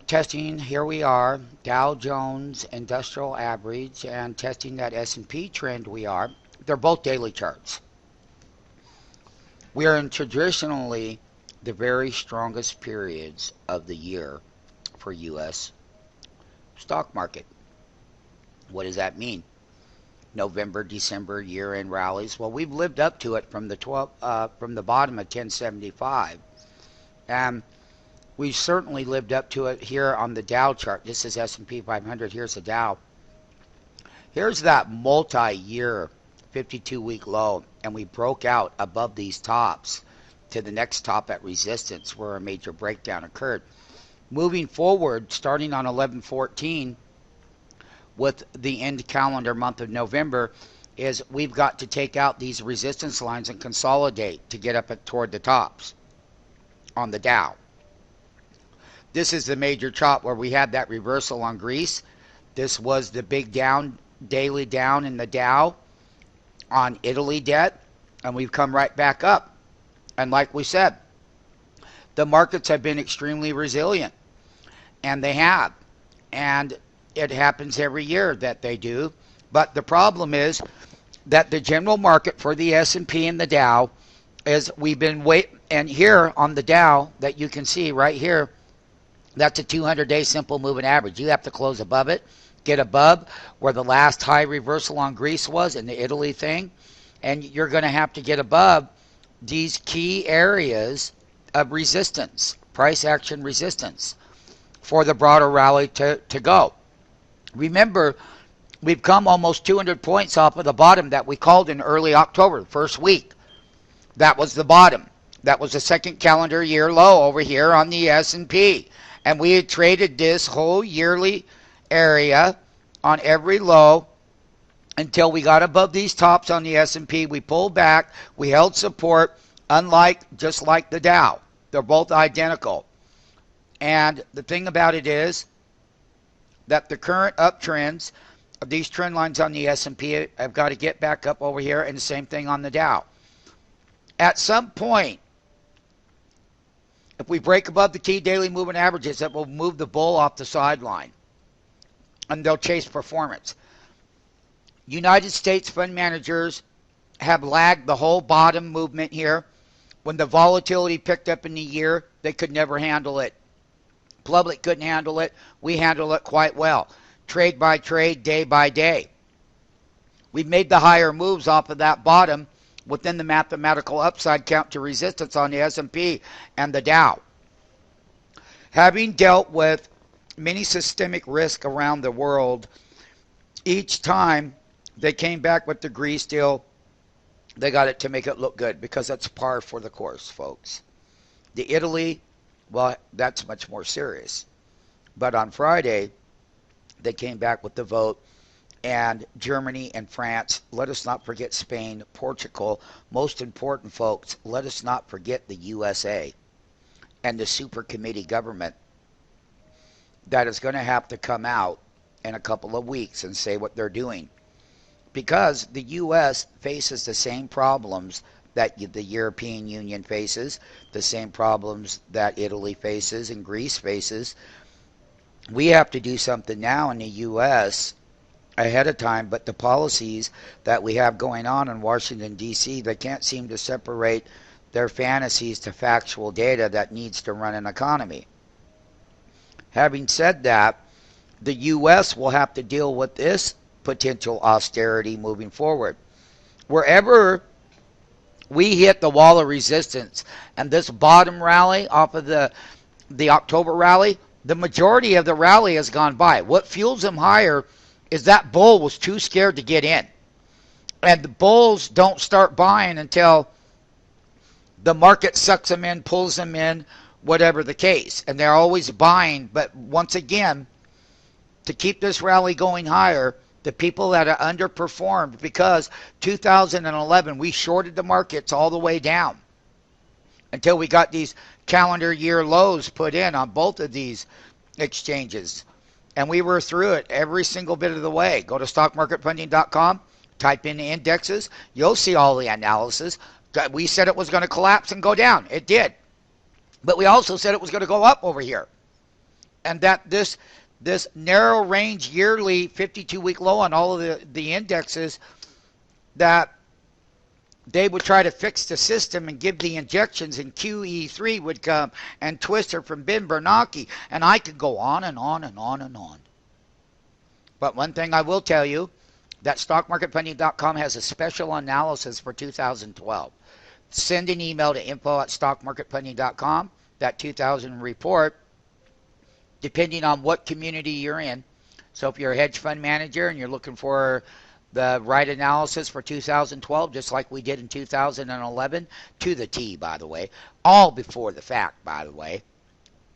testing, here we are, Dow Jones Industrial Average, and testing that S&P trend we are. They're both daily charts. We are in traditionally the very strongest periods of the year for U.S. stock market. What does that mean? November, December year-end rallies. Well, we've lived up to it from the bottom of 1075, and we've certainly lived up to it here on the Dow chart. This is S&P 500. Here's the Dow. Here's that multi-year 52-week low, and we broke out above these tops to the next top at resistance where a major breakdown occurred. Moving forward, starting on 11/14 with the end calendar month of November, is we've got to take out these resistance lines and consolidate to get up toward the tops on the Dow. This is the major chop where we had that reversal on Greece. This was the big down, daily down in the Dow on Italy debt, and we've come right back up. And like we said, the markets have been extremely resilient, and they have. And it happens every year that they do. But the problem is that the general market for the S&P and the Dow is we've been waiting. And here on the Dow that you can see right here, that's a 200-day simple moving average. You have to close above it, get above where the last high reversal on Greece was in the Italy thing. And you're going to have to get above these key areas of resistance, price action resistance, for the broader rally to go. Remember, we've come almost 200 points off of the bottom that we called in early October, the first week. That was the bottom. That was the second calendar year low over here on the S&P. And we had traded this whole yearly area on every low until we got above these tops on the S&P. We pulled back. We held support, just like the Dow. They're both identical. And the thing about it is that the current uptrends of these trend lines on the S&P have got to get back up over here, and the same thing on the Dow. At some point, if we break above the key daily moving averages, that will move the bull off the sideline, and they'll chase performance. United States fund managers have lagged the whole bottom movement here. When the volatility picked up in the year, they could never handle it. Public couldn't handle it. We handle it quite well. Trade by trade, day by day. We've made the higher moves off of that bottom within the mathematical upside count to resistance on the S&P and the Dow. Having dealt with many systemic risk around the world, each time they came back with the Greece deal, they got it to make it look good because that's par for the course, folks. The Italy, well, that's much more serious. But on Friday, they came back with the vote, and Germany and France, let us not forget Spain, Portugal, most important, folks, let us not forget the USA and the super committee government that is going to have to come out in a couple of weeks and say what they're doing. Because the U.S. faces the same problems that the European Union faces, the same problems that Italy faces and Greece faces. We have to do something now in the U.S. ahead of time, but the policies that we have going on in Washington, D.C., they can't seem to separate their fantasies to factual data that needs to run an economy. Having said that, the U.S. will have to deal with this potential austerity moving forward. Wherever we hit the wall of resistance and this bottom rally off of the October rally, the majority of the rally has gone by. What fuels them higher is that bull was too scared to get in. And the bulls don't start buying until the market sucks them in, pulls them in, whatever the case. And they're always buying. But once again, to keep this rally going higher, the people that are underperformed, because 2011 we shorted the markets all the way down until we got these calendar year lows put in on both of these exchanges, and we were through it every single bit of the way. Go to stockmarketfunding.com, type in the indexes, you'll see all the analysis. We said it was going to collapse and go down. It did, but we also said it was going to go up over here, and that this narrow range yearly 52-week low on all of the indexes, that they would try to fix the system and give the injections, and QE3 would come and Twister from Ben Bernanke, and I could go on and on and on and on. But one thing I will tell you, that stockmarketfunding.com has a special analysis for 2012. Send an email to info@stockmarketfunding.com, that 2000 report, depending on what community you're in. So if you're a hedge fund manager and you're looking for the right analysis for 2012, just like we did in 2011, to the T, by the way, all before the fact, by the way,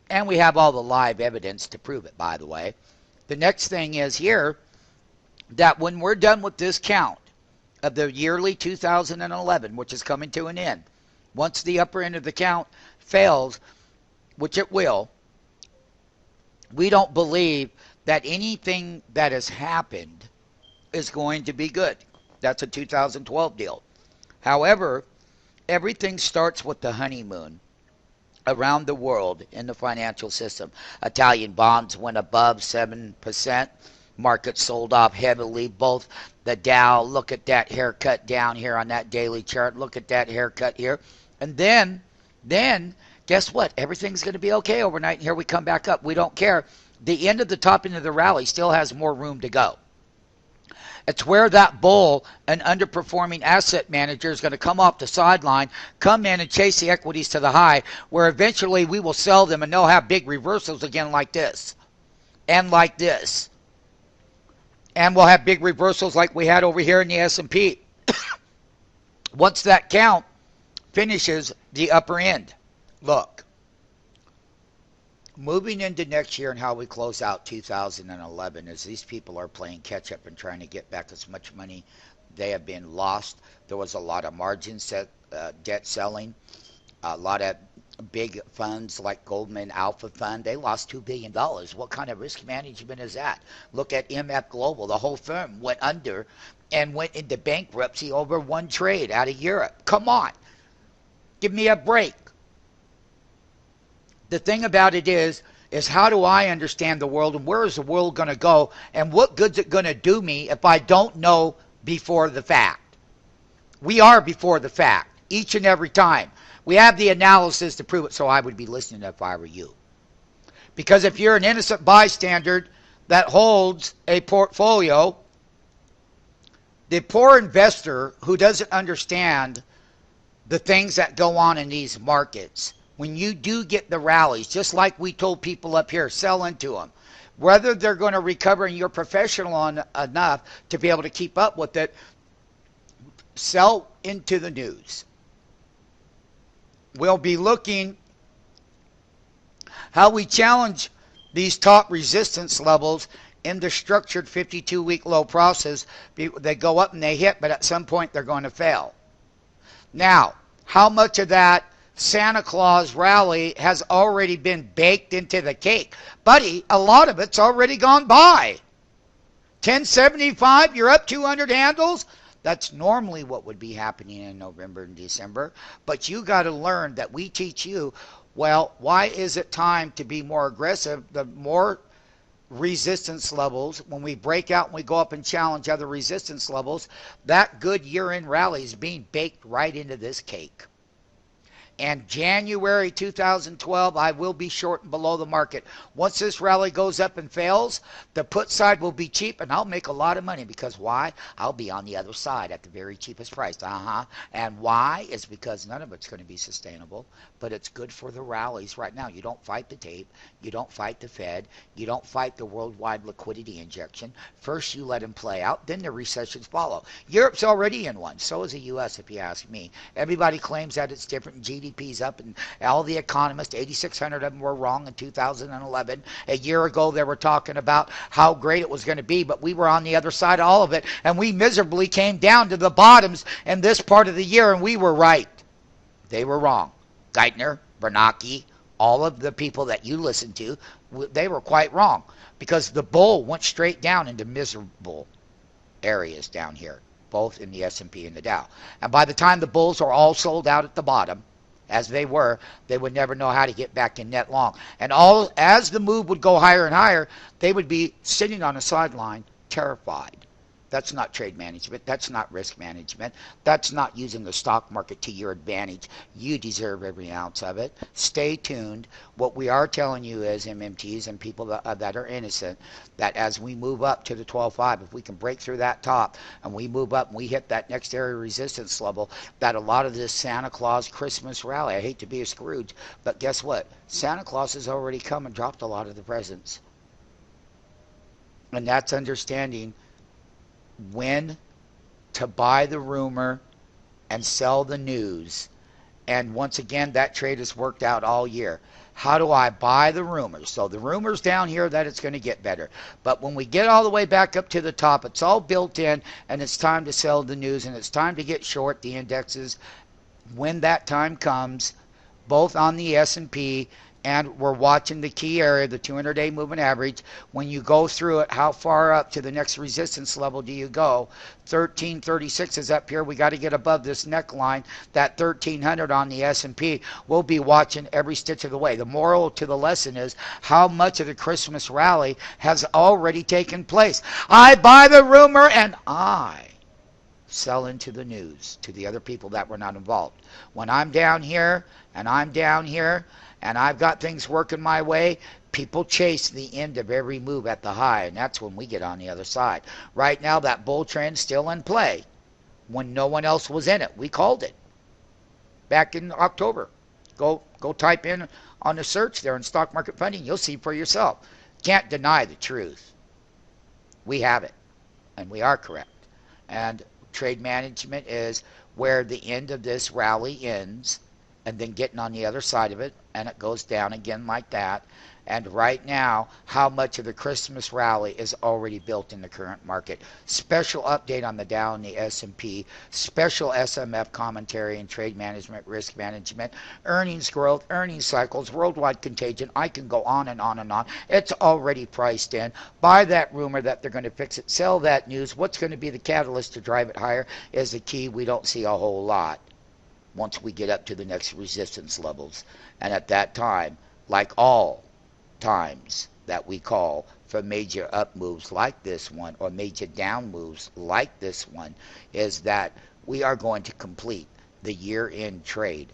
and we have all the live evidence to prove it, by the way. The next thing is here, that when we're done with this count of the yearly 2011, which is coming to an end, once the upper end of the count fails, which it will, we don't believe that anything that has happened is going to be good. That's a 2012 deal. However, everything starts with the honeymoon around the world in the financial system. Italian bonds went above 7%. Markets sold off heavily. Both the Dow, look at that haircut down here on that daily chart. Look at that haircut here. And then guess what? Everything's going to be okay overnight. And here we come back up. We don't care. The end of the top end of the rally still has more room to go. It's where that bull, an underperforming asset manager, is going to come off the sideline, come in and chase the equities to the high, where eventually we will sell them and they'll have big reversals again like this and like this. And we'll have big reversals like we had over here in the S&P. Once that count finishes the upper end. Look, moving into next year and how we close out 2011 is these people are playing catch up and trying to get back as much money they have been lost. There was a lot of margin debt selling, a lot of big funds like Goldman Alpha Fund. They lost $2 billion. What kind of risk management is that? Look at MF Global. The whole firm went under and went into bankruptcy over one trade out of Europe. Come on. Give me a break. The thing about it is how do I understand the world, and where is the world going to go, and what good's it going to do me if I don't know before the fact? We are before the fact each and every time. We have the analysis to prove it, so I would be listening if I were you. Because if you're an innocent bystander that holds a portfolio, the poor investor who doesn't understand the things that go on in these markets, when you do get the rallies, just like we told people up here, sell into them. Whether they're going to recover and you're professional enough to be able to keep up with it, sell into the news. We'll be looking how we challenge these top resistance levels in the structured 52-week low process. They go up and they hit, but at some point they're going to fail. Now, how much of that Santa Claus rally has already been baked into the cake? Buddy, a lot of it's already gone by. 1075, you're up 200 handles. That's normally what would be happening in November and December. But you got to learn that we teach you, well, why is it time to be more aggressive? The more resistance levels, when we break out and we go up and challenge other resistance levels, that good year-end rally is being baked right into this cake. And January 2012, I will be short and below the market. Once this rally goes up and fails, the put side will be cheap, and I'll make a lot of money. Because why? I'll be on the other side at the very cheapest price. And why? Is because none of it's going to be sustainable, but it's good for the rallies right now. You don't fight the tape. You don't fight the Fed. You don't fight the worldwide liquidity injection. First, you let them play out. Then the recessions follow. Europe's already in one. So is the U.S., if you ask me. Everybody claims that it's different. GDP's up, and all the economists, 8,600 of them were wrong in 2011. A year ago, they were talking about how great it was going to be, but we were on the other side of all of it, and we miserably came down to the bottoms in this part of the year, and we were right. They were wrong. Geithner, Bernanke, all of the people that you listen to, they were quite wrong, because the bull went straight down into miserable areas down here, both in the S&P and the Dow. And by the time the bulls are all sold out at the bottom, as they were, they would never know how to get back in net long. And all as the move would go higher and higher, they would be sitting on the sideline terrified. That's not trade management. That's not risk management. That's not using the stock market to your advantage. You deserve every ounce of it. Stay tuned. What we are telling you is, MMTs and people that are innocent, that as we move up to the 12.5, if we can break through that top and we move up and we hit that next area resistance level, that a lot of this Santa Claus Christmas rally, I hate to be a Scrooge, but guess what? Santa Claus has already come and dropped a lot of the presents. And that's understanding when to buy the rumor and sell the news. And once again, that trade has worked out all year. How do I buy the rumors? So the rumors down here that it's going to get better. But when we get all the way back up to the top, it's all built in, and it's time to sell the news, and it's time to get short the indexes when that time comes, both on the S&P, and we're watching the key area, the 200-day moving average. When you go through it, how far up to the next resistance level do you go? 1336 is up here. We got to get above this neckline, that 1300 on the S&P. We'll be watching every stitch of the way. The moral to the lesson is how much of the Christmas rally has already taken place. I buy the rumor and I sell into the news to the other people that were not involved. When I'm down here and I'm down here, and I've got things working my way, people chase the end of every move at the high, and that's when we get on the other side. Right now, that bull trend's still in play when no one else was in it. We called it back in October. Go type in on the search there in stock market funding. You'll see for yourself. Can't deny the truth. We have it, and we are correct. And trade management is where the end of this rally ends, and then getting on the other side of it, and it goes down again like that. And right now, how much of the Christmas rally is already built in the current market? Special update on the Dow and the S&P, special SMF commentary and trade management, risk management, earnings growth, earnings cycles, worldwide contagion. I can go on and on and on. It's already priced in. Buy that rumor that they're going to fix it. Sell that news. What's going to be the catalyst to drive it higher is the key. We don't see a whole lot once we get up to the next resistance levels. And at that time, like all times that we call for major up moves like this one or major down moves like this one, is that we are going to complete the year-end trade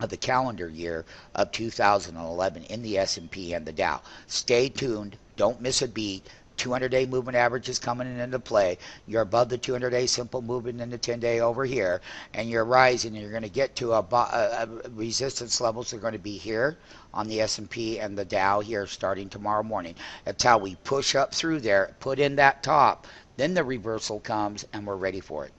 of the calendar year of 2011 in the S&P and the Dow. Stay tuned. Don't miss a beat. 200-day moving average is coming into play. You're above the 200-day simple moving in the 10-day over here, and you're rising, and you're going to get to a resistance levels are going to be here on the S&P and the Dow here starting tomorrow morning. That's how we push up through there, put in that top, then the reversal comes, and we're ready for it.